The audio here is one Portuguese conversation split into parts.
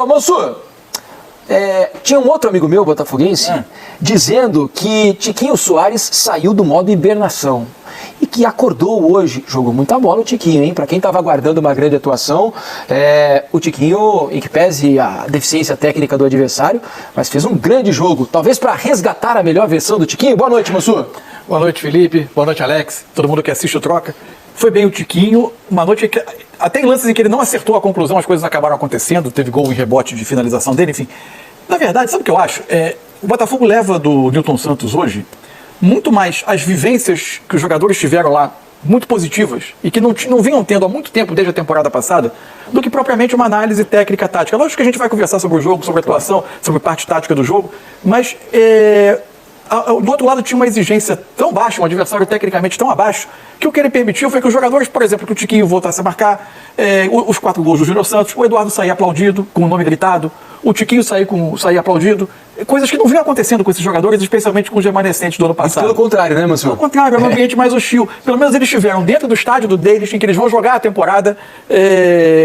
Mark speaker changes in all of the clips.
Speaker 1: Mansur, tinha um outro amigo meu, botafoguense, dizendo que Tiquinho Soares saiu do modo hibernação. E que acordou hoje, jogou muita bola o Tiquinho, hein? Para quem estava aguardando uma grande atuação, o Tiquinho, em que pese a deficiência técnica do adversário, mas fez um grande jogo, talvez para resgatar a melhor versão do Tiquinho. Boa noite, Mansur.
Speaker 2: Boa noite, Felipe. Boa noite, Alex. Todo mundo que assiste o Troca. Foi bem o Tiquinho, uma noite que, até em lances em que ele não acertou a conclusão, as coisas acabaram acontecendo, teve gol e rebote de finalização dele, enfim. Na verdade, sabe o que eu acho? O Botafogo leva do Nilton Santos hoje muito mais as vivências que os jogadores tiveram lá, muito positivas, e que não vinham tendo há muito tempo, desde a temporada passada, do que propriamente uma análise técnica tática. Lógico que a gente vai conversar sobre o jogo, sobre a atuação, sobre parte tática do jogo, mas do outro lado tinha uma exigência tão baixa, um adversário tecnicamente tão abaixo, que o que ele permitiu foi que os jogadores, por exemplo, que o Tiquinho voltasse a marcar, os 4 gols do Júnior Santos, o Eduardo saía aplaudido, com o nome gritado, o Tiquinho saía aplaudido, coisas que não vinham acontecendo com esses jogadores, especialmente com os remanescentes do ano passado.
Speaker 1: Pelo contrário, né, Mansur?
Speaker 2: Pelo contrário, é um ambiente mais hostil. Pelo menos eles tiveram dentro do estádio do deles, em que eles vão jogar a temporada,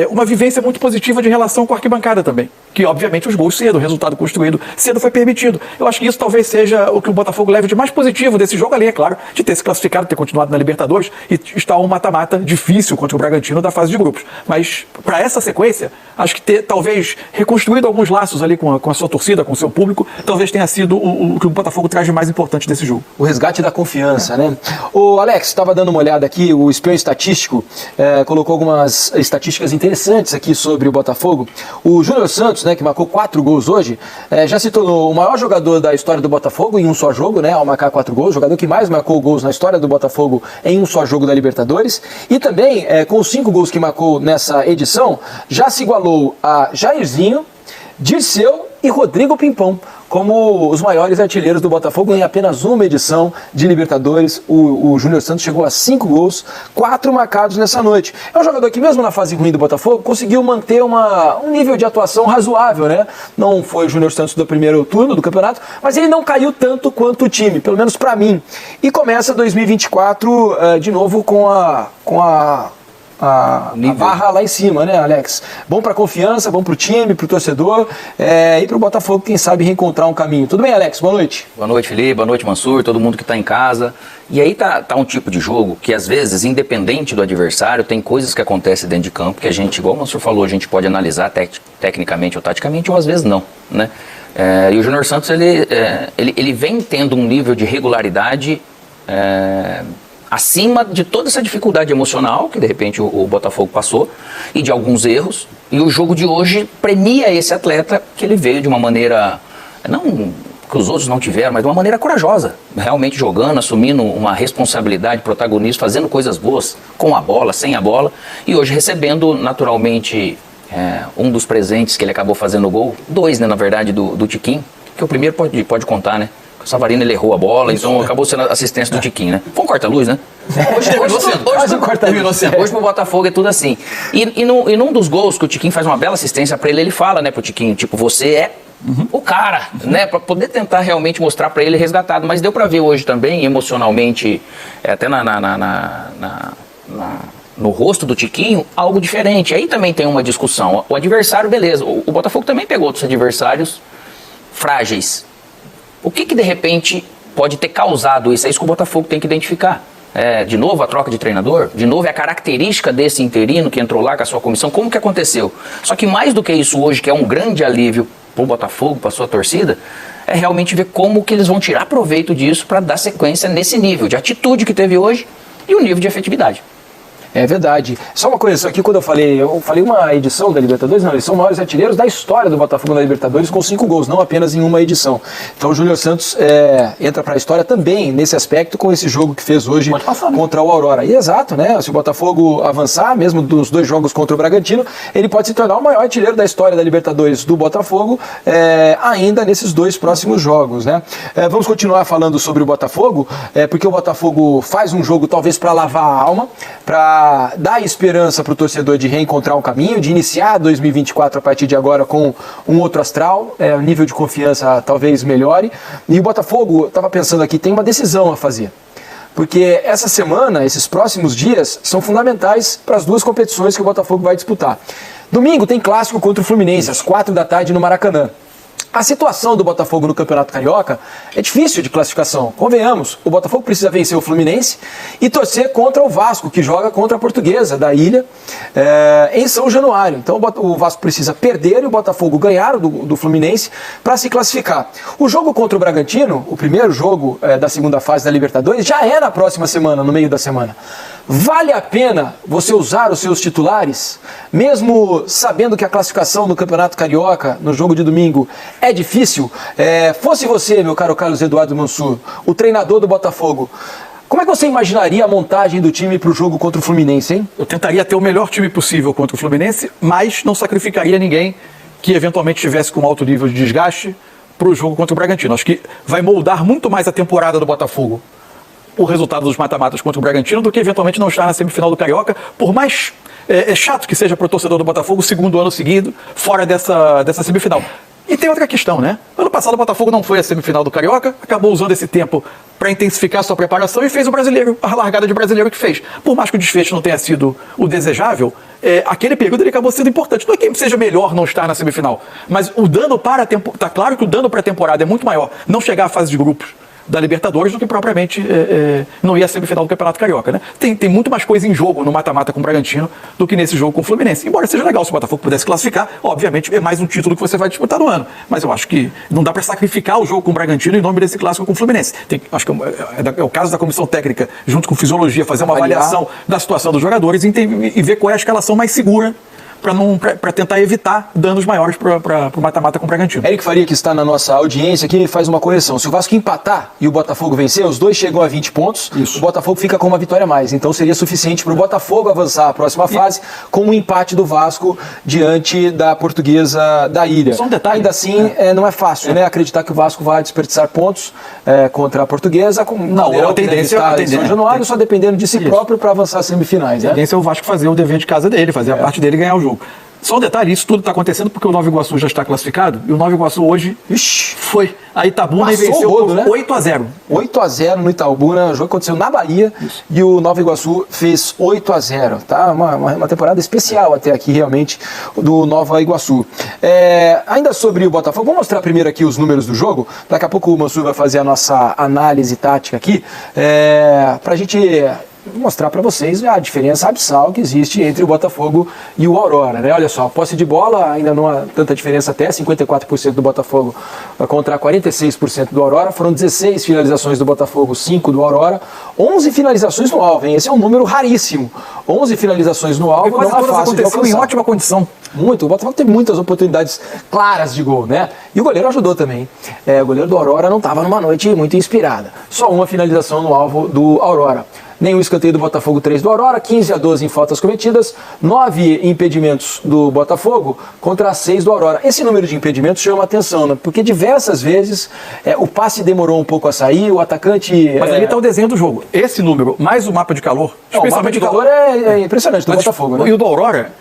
Speaker 2: uma vivência muito positiva de relação com a arquibancada também. Que, obviamente, os gols cedo, o resultado construído cedo foi permitido. Eu acho que isso talvez seja o que o Botafogo leve de mais positivo desse jogo, além, é claro, de ter se classificado, ter continuado na Libertadores e estar um mata-mata difícil contra o Bragantino da fase de grupos. Mas, para essa sequência, acho que ter, talvez, reconstruído alguns laços ali com a sua torcida, com o seu público, talvez tenha sido o que o Botafogo traz de mais importante desse jogo.
Speaker 1: O resgate da confiança, né? O Alex, estava dando uma olhada aqui, o espião estatístico colocou algumas estatísticas interessantes aqui sobre o Botafogo. O Júnior Santos, né, que marcou 4 gols hoje, já se tornou o maior jogador da história do Botafogo em um só jogo, né, ao marcar 4 gols, o jogador que mais marcou gols na história do Botafogo em um só jogo da Libertadores, e também, com os 5 gols que marcou nessa edição, já se igualou a Jairzinho, Dirceu e Rodrigo Pimpão, como os maiores artilheiros do Botafogo em apenas uma edição de Libertadores. O Júnior Santos chegou a 5 gols, 4 marcados nessa noite. É um jogador que, mesmo na fase ruim do Botafogo, conseguiu manter um nível de atuação razoável, né? Não foi o Júnior Santos do primeiro turno do campeonato, mas ele não caiu tanto quanto o time, pelo menos para mim. E começa 2024 de novo com a barra lá em cima, né, Alex? Bom para a confiança, bom para o time, para o torcedor e para o Botafogo, quem sabe, reencontrar um caminho. Tudo bem, Alex? Boa noite.
Speaker 3: Boa noite, Felipe. Boa noite, Mansur, todo mundo que está em casa. E aí tá um tipo de jogo que, às vezes, independente do adversário, tem coisas que acontecem dentro de campo que a gente, igual o Mansur falou, a gente pode analisar tecnicamente ou taticamente, ou às vezes não, né? E o Júnior Santos, ele vem tendo um nível de regularidade acima de toda essa dificuldade emocional que de repente o Botafogo passou e de alguns erros, e o jogo de hoje premia esse atleta, que ele veio de uma maneira, não que os outros não tiveram, mas de uma maneira corajosa, realmente jogando, assumindo uma responsabilidade, protagonismo, fazendo coisas boas com a bola, sem a bola, e hoje recebendo naturalmente um dos presentes que ele acabou fazendo o gol, 2, né, na verdade, do Tiquinho, que o primeiro pode contar, né? O Savarino, ele errou a bola, então acabou sendo a assistência do Tiquinho, né? Foi um corta-luz, né? Hoje pro Botafogo é tudo assim. E num dos gols que o Tiquinho faz uma bela assistência pra ele fala, né, pro Tiquinho, tipo, você é o cara, né? Pra poder tentar realmente mostrar pra ele resgatado. Mas deu pra ver hoje também, emocionalmente, até no rosto do Tiquinho, algo diferente. Aí também tem uma discussão. O adversário, beleza. O Botafogo também pegou outros adversários frágeis. O que de repente pode ter causado isso? É isso que o Botafogo tem que identificar. De novo a troca de treinador, de novo é a característica desse interino que entrou lá com a sua comissão, como que aconteceu? Só que mais do que isso hoje, que é um grande alívio para o Botafogo, para a sua torcida, é realmente ver como que eles vão tirar proveito disso para dar sequência nesse nível de atitude que teve hoje e o nível de efetividade.
Speaker 1: É verdade. Só uma coisa, aqui quando eu falei uma edição da Libertadores, não, eles são os maiores artilheiros da história do Botafogo na Libertadores com 5 gols, não apenas em uma edição. Então o Júnior Santos entra para a história também nesse aspecto com esse jogo que fez hoje contra o Aurora. E exato, né? Se o Botafogo avançar, mesmo dos 2 jogos contra o Bragantino, ele pode se tornar o maior artilheiro da história da Libertadores do Botafogo ainda nesses 2 próximos jogos, né? Vamos continuar falando sobre o Botafogo, porque o Botafogo faz um jogo talvez para lavar a alma, para dar esperança para o torcedor de reencontrar um caminho, de iniciar 2024 a partir de agora com um outro astral, o nível de confiança talvez melhore. E o Botafogo, estava pensando aqui, tem uma decisão a fazer. Porque essa semana, esses próximos dias, são fundamentais para as 2 competições que o Botafogo vai disputar. Domingo tem clássico contra o Fluminense, às 4 da tarde no Maracanã. A situação do Botafogo no Campeonato Carioca é difícil de classificação. Convenhamos, o Botafogo precisa vencer o Fluminense e torcer contra o Vasco, que joga contra a Portuguesa da Ilha em São Januário. Então o Vasco precisa perder e o Botafogo ganhar do Fluminense para se classificar. O jogo contra o Bragantino, o primeiro jogo da segunda fase da Libertadores, já é na próxima semana, no meio da semana. Vale a pena você usar os seus titulares, mesmo sabendo que a classificação no Campeonato Carioca, no jogo de domingo, é difícil? Fosse você, meu caro Carlos Eduardo Mansur, o treinador do Botafogo, como é que você imaginaria a montagem do time para o jogo contra o Fluminense, hein?
Speaker 2: Eu tentaria ter o melhor time possível contra o Fluminense, mas não sacrificaria ninguém que eventualmente estivesse com alto nível de desgaste para o jogo contra o Bragantino. Acho que vai moldar muito mais a temporada do Botafogo o resultado dos mata-matas contra o Bragantino do que eventualmente não estar na semifinal do Carioca, por mais chato que seja para o torcedor do Botafogo o segundo ano seguido fora dessa semifinal. E tem outra questão, né? Ano passado o Botafogo não foi à semifinal do Carioca, acabou usando esse tempo para intensificar sua preparação e fez o brasileiro, a largada de brasileiro que fez. Por mais que o desfecho não tenha sido o desejável, aquele período ele acabou sendo importante. Não é que seja melhor não estar na semifinal, mas o dano para a temporada, tá claro que o dano para a temporada é muito maior não chegar à fase de grupos da Libertadores do que propriamente não ia à semifinal do Campeonato Carioca, né? Tem muito mais coisa em jogo no mata-mata com o Bragantino do que nesse jogo com o Fluminense. Embora seja legal se o Botafogo pudesse classificar, obviamente é mais um título que você vai disputar no ano. Mas eu acho que não dá para sacrificar o jogo com o Bragantino em nome desse clássico com o Fluminense. Acho que é o caso da comissão técnica, junto com fisiologia, fazer uma avaliação da situação dos jogadores e ver qual é a escalação mais segura para tentar evitar danos maiores para o mata-mata com o Bragantino.
Speaker 1: Eric Faria, que está na nossa audiência aqui, faz uma correção. Se o Vasco empatar e o Botafogo vencer, os dois chegam a 20 pontos,
Speaker 2: Isso.
Speaker 1: O Botafogo fica com uma vitória a mais. Então seria suficiente para o Botafogo avançar à próxima fase com um empate do Vasco diante da Portuguesa da Ilha.
Speaker 2: Só um detalhe.
Speaker 1: Ainda assim, não é fácil, né? Acreditar que o Vasco vai desperdiçar pontos contra a Portuguesa.
Speaker 2: A tendência é
Speaker 1: São Januário, só dependendo de si próprio para avançar às semifinais.
Speaker 2: A tendência é o Vasco fazer o dever de casa dele, fazer a parte dele e ganhar o jogo. Só um detalhe, isso tudo está acontecendo porque o Nova Iguaçu já está classificado e o Nova Iguaçu hoje foi a Itabuna e venceu por 8-0.
Speaker 1: 8-0 no Itabuna, o jogo aconteceu na Bahia. Isso. E o Nova Iguaçu fez 8-0, tá? Uma temporada especial até aqui realmente do Nova Iguaçu. Ainda sobre o Botafogo, vou mostrar primeiro aqui os números do jogo, daqui a pouco o Mansur vai fazer a nossa análise tática aqui, para a gente mostrar para vocês a diferença abissal que existe entre o Botafogo e o Aurora, né? Olha só, posse de bola ainda não há tanta diferença até, 54% do Botafogo contra 46% do Aurora, foram 16 finalizações do Botafogo, 5 do Aurora, 11 finalizações no alvo, hein? Esse é um número raríssimo, 11 finalizações no alvo,
Speaker 2: não é fácil de alcançar. Em ótima condição.
Speaker 1: Muito, o Botafogo tem muitas oportunidades claras de gol, né? E o goleiro ajudou também. O goleiro do Aurora não estava numa noite muito inspirada. Só uma finalização no alvo do Aurora. Nenhum escanteio do Botafogo, 3 do Aurora, 15-12 em faltas cometidas, 9 impedimentos do Botafogo contra 6 do Aurora. Esse número de impedimentos chama atenção, né? Porque diversas vezes o passe demorou um pouco a sair, o atacante...
Speaker 2: Mas ali está o desenho do jogo. Esse número, mais o mapa de calor...
Speaker 1: O mapa de calor é impressionante do Botafogo, né?
Speaker 2: E o do Aurora...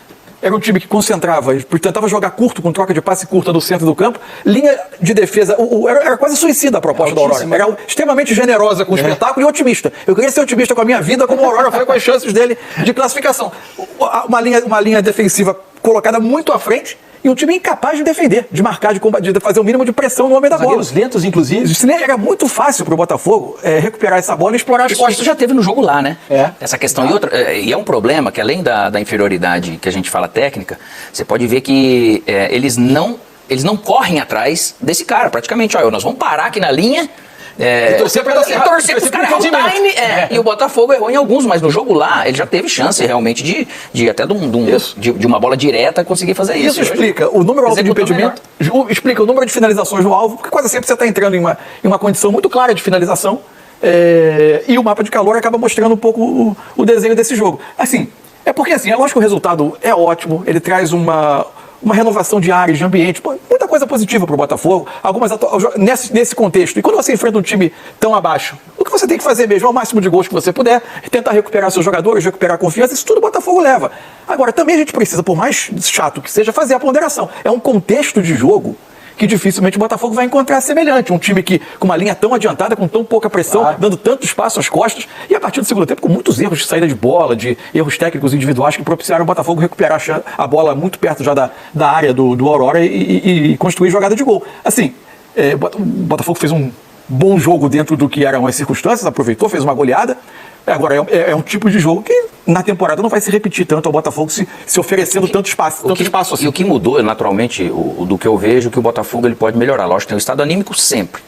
Speaker 2: Era um time que concentrava, tentava jogar curto, com troca de passe curta no centro do campo. Linha de defesa, era quase suicida a proposta do Aurora. Era extremamente generosa com o espetáculo e otimista. Eu queria ser otimista com a minha vida, como o Aurora foi com as chances dele de classificação. Uma linha defensiva colocada muito à frente e um time incapaz de defender, de marcar, de fazer o mínimo de pressão no homem da bola.
Speaker 1: Os lentos, inclusive.
Speaker 2: Era muito fácil para o Botafogo recuperar essa bola e explorar as costas.
Speaker 3: Isso já teve no jogo lá, né? Essa questão. E é um problema que, além da inferioridade que a gente fala técnica, você pode ver que eles não correm atrás desse cara, praticamente. Olha, nós vamos parar aqui na linha...
Speaker 1: E torcer para
Speaker 3: os caras errar o time. E o Botafogo errou em alguns, mas no jogo lá ele já teve chance realmente de até de uma bola direta conseguir fazer isso.
Speaker 2: Isso explica o número alto de impedimento, explica o número de finalizações no alvo, porque quase sempre você está entrando em uma condição muito clara de finalização. E o mapa de calor acaba mostrando um pouco o desenho desse jogo. Assim, porque é lógico que o resultado é ótimo, ele traz uma renovação de áreas, de ambiente, muita coisa positiva para o Botafogo, nesse contexto. E quando você enfrenta um time tão abaixo, o que você tem que fazer mesmo é o máximo de gols que você puder, tentar recuperar seus jogadores, recuperar a confiança, isso tudo o Botafogo leva. Agora, também a gente precisa, por mais chato que seja, fazer a ponderação. É um contexto de jogo que dificilmente o Botafogo vai encontrar semelhante. Um time que, com uma linha tão adiantada, com tão pouca pressão, dando tanto espaço às costas, e a partir do segundo tempo, com muitos erros de saída de bola, de erros técnicos individuais que propiciaram o Botafogo recuperar a bola muito perto já da área do Aurora e construir jogada de gol. Assim, o Botafogo fez um bom jogo dentro do que eram as circunstâncias, aproveitou, fez uma goleada. Agora, é um tipo de jogo que na temporada não vai se repetir tanto ao Botafogo se oferecendo tanto espaço assim.
Speaker 3: E o que mudou, naturalmente, do que eu vejo, que o Botafogo ele pode melhorar. Lógico, tem o estado anímico sempre.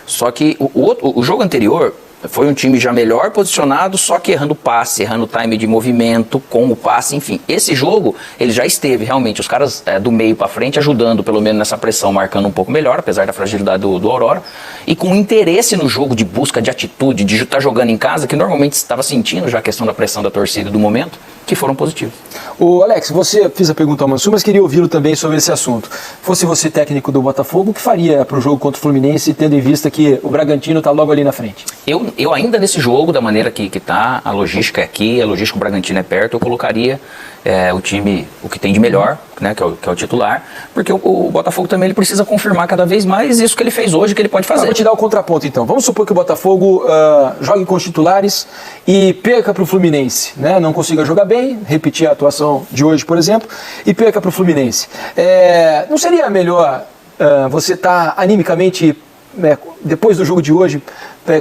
Speaker 3: Só que o jogo anterior foi um time já melhor posicionado, só que errando passe, errando time de movimento, com o passe, enfim. Esse jogo, ele já esteve, realmente, os caras do meio para frente ajudando, pelo menos nessa pressão, marcando um pouco melhor, apesar da fragilidade do Aurora, e com interesse no jogo de busca de atitude, de estar jogando em casa, que normalmente estava sentindo já a questão da pressão da torcida do momento, que foram positivos.
Speaker 1: O Alex, você fez a pergunta ao Mansur, mas queria ouvi-lo também sobre esse assunto. Fosse você técnico do Botafogo, o que faria para o jogo contra o Fluminense, tendo em vista que o Bragantino está logo ali na frente?
Speaker 3: Eu ainda nesse jogo, da maneira que está, a logística é aqui, a logística do Bragantino é perto, eu colocaria o time, o que tem de melhor, né, que é o titular, porque o Botafogo também ele precisa confirmar cada vez mais isso que ele fez hoje, que ele pode fazer.
Speaker 1: Vou te dar o contraponto então. Vamos supor que o Botafogo jogue com os titulares e perca para o Fluminense, né? Não consiga jogar bem, repetir a atuação de hoje, por exemplo, e perca para o Fluminense. Não seria melhor você estar animicamente, depois do jogo de hoje,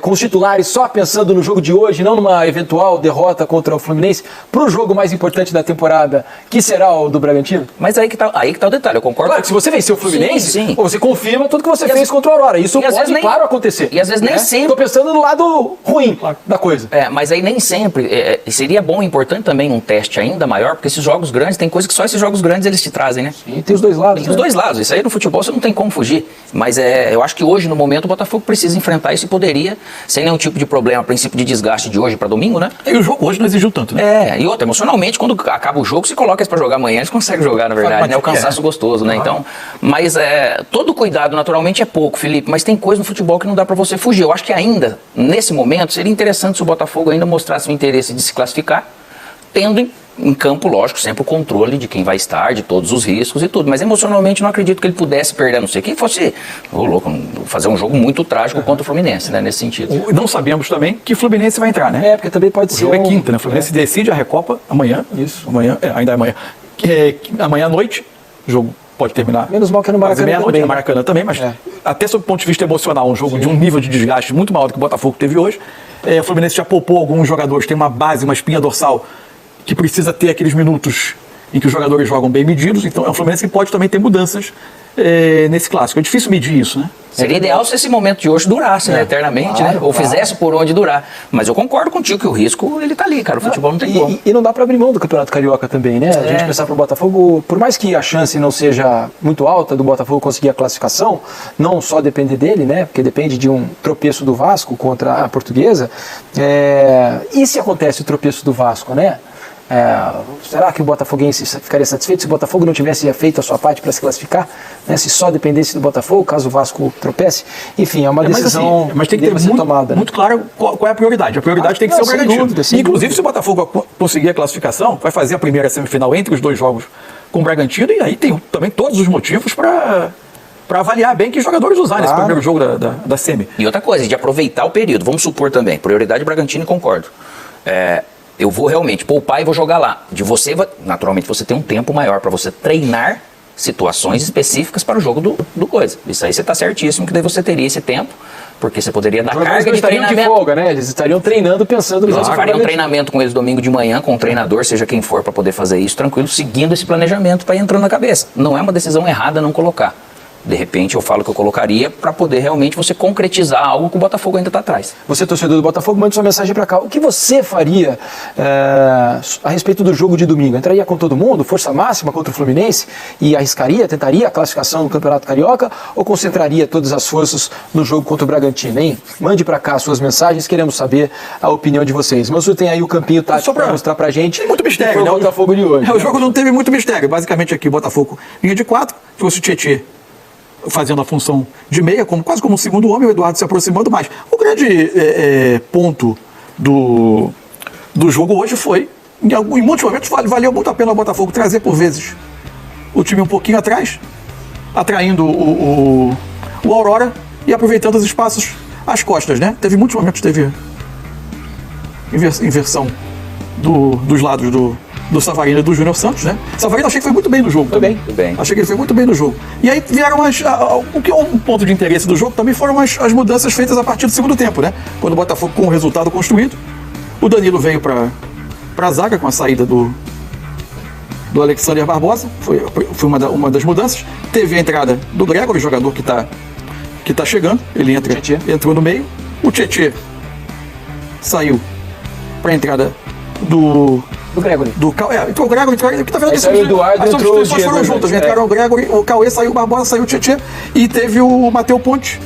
Speaker 1: com os titulares só pensando no jogo de hoje, não numa eventual derrota contra o Fluminense, para o jogo mais importante da temporada, que será o do Bragantino?
Speaker 3: Mas aí que tá o detalhe, eu concordo.
Speaker 1: Claro que se você vencer o Fluminense,
Speaker 3: sim.
Speaker 1: você confirma tudo que você fez contra o Aurora. Isso pode, claro, acontecer.
Speaker 3: E às vezes nem sempre.
Speaker 1: Estou pensando no lado ruim da coisa.
Speaker 3: Mas aí nem sempre. Seria bom e importante também um teste ainda maior, porque esses jogos grandes, tem coisa que só esses jogos grandes eles te trazem, né?
Speaker 1: Sim, tem os dois lados.
Speaker 3: Tem os dois lados. Isso aí no futebol você não tem como fugir. Mas eu acho que hoje, no momento, o Botafogo precisa enfrentar isso e poderia, sem nenhum tipo de problema, a princípio de desgaste de hoje para domingo, né?
Speaker 2: E o jogo hoje não exigiu tanto, né?
Speaker 3: E outra, emocionalmente, quando acaba o jogo, se coloca eles para jogar amanhã, eles conseguem jogar, na verdade, né? O cansaço gostoso, né? Então, mas todo cuidado, naturalmente, é pouco, Felipe, mas tem coisa no futebol que não dá para você fugir. Eu acho que ainda, nesse momento, seria interessante se o Botafogo ainda mostrasse o interesse de se classificar, tendo em campo, lógico, sempre o controle de quem vai estar, de todos os riscos e tudo, mas emocionalmente não acredito que ele pudesse perder, a não ser que fosse fazer um jogo muito trágico contra o Fluminense, né, nesse sentido.
Speaker 2: Não sabemos também que Fluminense vai entrar, né?
Speaker 1: Porque também pode ser
Speaker 2: o jogo é quinta, né? O Fluminense decide a Recopa amanhã.
Speaker 1: Isso.
Speaker 2: Amanhã, ainda é amanhã. Amanhã à noite, o jogo pode terminar.
Speaker 1: Menos mal que é no Maracanã
Speaker 2: também. No Maracanã também, mas até sob o ponto de vista emocional, um jogo de um nível de desgaste muito maior do que o Botafogo teve hoje. O Fluminense já poupou alguns jogadores, tem uma base, uma espinha dorsal que precisa ter aqueles minutos em que os jogadores jogam bem medidos, então é um Fluminense que pode também ter mudanças nesse clássico. É difícil medir isso, né?
Speaker 3: Seria ideal se esse momento de hoje durasse, né, eternamente,
Speaker 1: claro,
Speaker 3: né? Ou fizesse por onde durar. Mas eu concordo contigo que o risco, ele tá ali, cara. O futebol não tem como.
Speaker 1: E não dá para abrir mão do Campeonato Carioca também, né? A gente pensar pro Botafogo, por mais que a chance não seja muito alta do Botafogo conseguir a classificação, não só depender dele, né? Porque depende de um tropeço do Vasco contra a Portuguesa. E se acontece o tropeço do Vasco, né? Será que o botafoguense ficaria satisfeito se o Botafogo não tivesse feito a sua parte para se classificar? Né? Se só dependesse do Botafogo, caso o Vasco tropece? Enfim, é uma decisão
Speaker 2: mas tem que ter
Speaker 1: ser tomada.
Speaker 2: Muito claro qual é a prioridade. A prioridade tem que ser o Bragantino. Inclusive, se o Botafogo conseguir a classificação, vai fazer a primeira semifinal entre os dois jogos com o Bragantino, e aí tem também todos os motivos para avaliar bem que jogadores usar nesse primeiro jogo da semi.
Speaker 3: E outra coisa, de aproveitar o período. Vamos supor também, prioridade Bragantino, concordo. Eu vou realmente poupar e vou jogar lá. Naturalmente você tem um tempo maior para você treinar situações específicas para o jogo do coisa. Isso aí você está certíssimo, que daí você teria esse tempo, porque você poderia dar carga de treinamento.
Speaker 1: De folga, né? Eles estariam treinando pensando no
Speaker 3: Você faria um treinamento com eles domingo de manhã, com o treinador, seja quem for, para poder fazer isso tranquilo, seguindo esse planejamento para ir entrando na cabeça. Não é uma decisão errada não colocar. De repente eu falo que eu colocaria para poder realmente você concretizar algo que o Botafogo ainda está atrás.
Speaker 1: Você, torcedor do Botafogo, mande sua mensagem para cá. O que você faria a respeito do jogo de domingo? Entraria com todo mundo, força máxima contra o Fluminense e arriscaria, tentaria a classificação no Campeonato Carioca, ou concentraria todas as forças no jogo contra o Bragantino, hein? Mande para cá suas mensagens, queremos saber a opinião de vocês. Mas você tem aí o campinho tático para mostrar para a gente.
Speaker 2: Tem muito mistério,
Speaker 1: né? O Botafogo de hoje.
Speaker 2: O jogo não teve muito mistério. Basicamente aqui o Botafogo linha de 4, trouxe o Tietê fazendo a função de meia, quase como segundo homem, o Eduardo se aproximando mais. O grande ponto do jogo hoje foi, em muitos momentos, valeu muito a pena o Botafogo trazer por vezes o time um pouquinho atrás atraindo o Aurora e aproveitando os espaços às costas, né? Teve muitos momentos, teve inversão dos lados do Savarino e do Júnior Santos, né? Savarino achei que foi muito bem no jogo também.
Speaker 3: Foi bem.
Speaker 2: Achei que ele foi muito bem no jogo. E aí vieram um ponto de interesse do jogo também foram as mudanças feitas a partir do segundo tempo, né? Quando o Botafogo com o resultado construído, o Danilo veio para a zaga com a saída do Alexander Barbosa, foi uma das mudanças. Teve a entrada do Gregory, jogador que tá chegando, ele entrou no meio. O Tietê saiu para a entrada do
Speaker 1: Gregory.
Speaker 2: Entrou o Gregory, que tá vendo
Speaker 1: saiu o Eduardo,
Speaker 2: as
Speaker 1: entrou o
Speaker 2: substituições foram juntas. Entraram o Gregory, o Cauê, saiu o Barbosa, saiu o Tietê e teve o Matheus Ponte.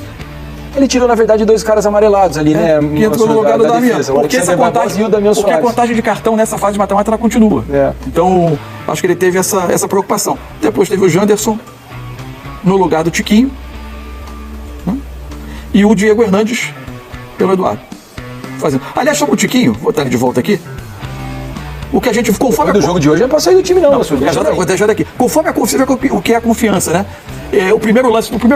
Speaker 1: Ele tirou, na verdade, 2 caras amarelados ali, né?
Speaker 2: Que entrou no lugar do Damião.
Speaker 1: Porque
Speaker 2: a contagem de cartão nessa fase de mata-mata ela continua. Então, acho que ele teve essa preocupação. Depois teve o Janderson no lugar do Tiquinho. E o Diego Hernandes pelo Eduardo. Aliás, sobre o Tiquinho, vou estar de volta aqui. O que a gente conforme
Speaker 1: do jogo de hoje não pode sair do time, não.
Speaker 2: Vou deixar daqui. Conforme você vê o que é a confiança, né? O primeiro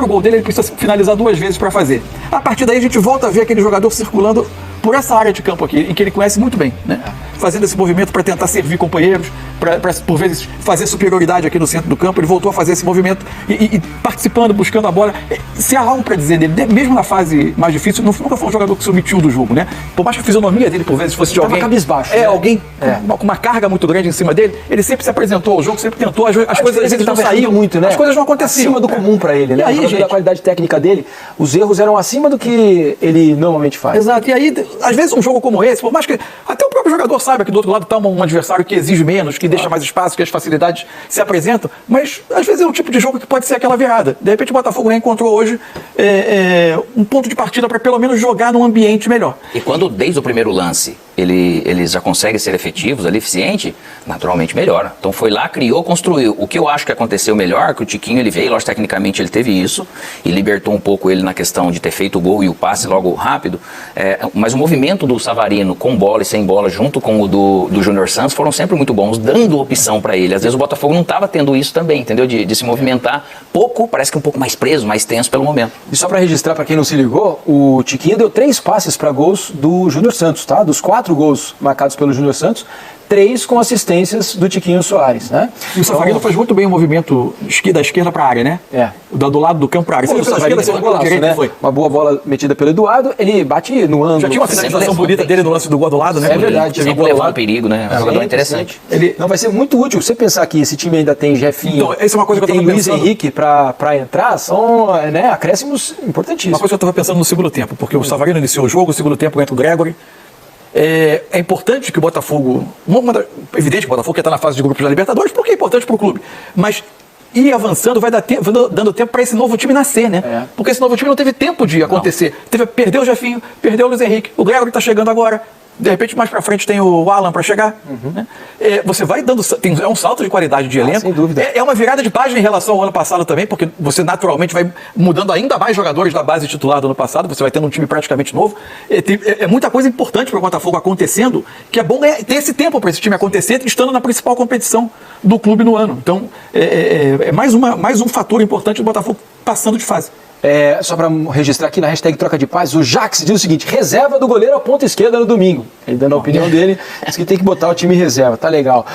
Speaker 2: gol dele, ele precisa finalizar 2 vezes para fazer. A partir daí a gente volta a ver aquele jogador circulando por essa área de campo aqui, em que ele conhece muito bem, né? Fazendo esse movimento para tentar servir companheiros, para por vezes fazer superioridade aqui no centro do campo. Ele voltou a fazer esse movimento e participando, buscando a bola. Se há algo para dizer dele, mesmo na fase mais difícil, nunca foi um jogador que se omitiu do jogo, né? Por mais que a fisionomia dele por vezes fosse de alguém
Speaker 1: cabisbaixo,
Speaker 2: alguém com uma carga muito grande em cima dele, ele sempre se apresentou ao jogo, sempre tentou, as coisas não saíam
Speaker 1: muito, né?
Speaker 2: As coisas não aconteciam.
Speaker 1: Acima do comum para ele, né?
Speaker 2: E aí, gente,
Speaker 1: da qualidade técnica dele, os erros eram acima do que ele normalmente faz.
Speaker 2: Exato. E aí, às vezes um jogo como esse, por mais que até o próprio jogador saiba que do outro lado está um adversário que exige menos, que deixa mais espaço, que as facilidades se apresentam, mas às vezes é um tipo de jogo que pode ser aquela virada. De repente o Botafogo reencontrou hoje um ponto de partida para pelo menos jogar num ambiente melhor.
Speaker 3: E quando desde o primeiro lance eles já conseguem ser efetivos, ali, eficiente, naturalmente melhora. Então foi lá, criou, construiu. O que eu acho que aconteceu melhor, que o Tiquinho ele veio, lógico, tecnicamente ele teve isso, e libertou um pouco ele na questão de ter feito o gol e o passe logo rápido, mas o movimento do Savarino com bola e sem bola, junto com o do Júnior Santos, foram sempre muito bons, dando opção para ele. Às vezes o Botafogo não estava tendo isso também, entendeu? De se movimentar pouco, parece que um pouco mais preso, mais tenso pelo momento.
Speaker 1: E só para registrar, para quem não se ligou, o Tiquinho deu 3 passes para gols do Júnior Santos, tá? Dos 4 gols marcados pelo Júnior Santos, 3 com assistências do Tiquinho Soares, né?
Speaker 2: E o Savarino faz muito bem o movimento da esquerda para a área, né? Do lado do campo para a área.
Speaker 1: O Savarino foi um golaço, né? Uma boa bola metida pelo Eduardo, ele bate no ângulo.
Speaker 2: Já tinha uma finalização bonita dele no lance do gol do lado, né?
Speaker 1: É verdade.
Speaker 3: Sempre levando perigo, né? É um jogador interessante.
Speaker 1: Não, vai ser muito útil. Você pensar que esse time ainda tem Jefinho,
Speaker 2: então, essa é uma coisa que eu
Speaker 1: tem
Speaker 2: tava
Speaker 1: Luiz
Speaker 2: pensando.
Speaker 1: Henrique para entrar, são acréscimos importantíssimos.
Speaker 2: Uma coisa que eu estava pensando no segundo tempo, porque o Savarino iniciou o jogo, o segundo tempo entra o Gregory. É importante que o Botafogo, evidente que o Botafogo quer estar na fase de grupos da Libertadores, porque é importante para o clube, mas ir avançando vai dando tempo para esse novo time nascer, né? Porque esse novo time não teve tempo de acontecer. Perdeu o Jefinho, perdeu o Luiz Henrique, o Gregory está chegando agora. De repente, mais pra frente tem o Alan para chegar. Né? Você vai dando... É um salto de qualidade de elenco.
Speaker 1: Sem dúvida.
Speaker 2: É uma virada de página em relação ao ano passado também, porque você naturalmente vai mudando ainda mais jogadores da base titular do ano passado. Você vai tendo um time praticamente novo. É muita coisa importante para o Botafogo acontecendo, que é bom ter esse tempo para esse time acontecer, estando na principal competição do clube no ano. Então, é mais um fator importante do Botafogo passando de fase.
Speaker 1: Só para registrar aqui na hashtag Troca de Paz, o Jax diz o seguinte: reserva do goleiro à ponta esquerda no domingo. Ele dando a opinião dele, diz que tem que botar o time em reserva. Tá legal.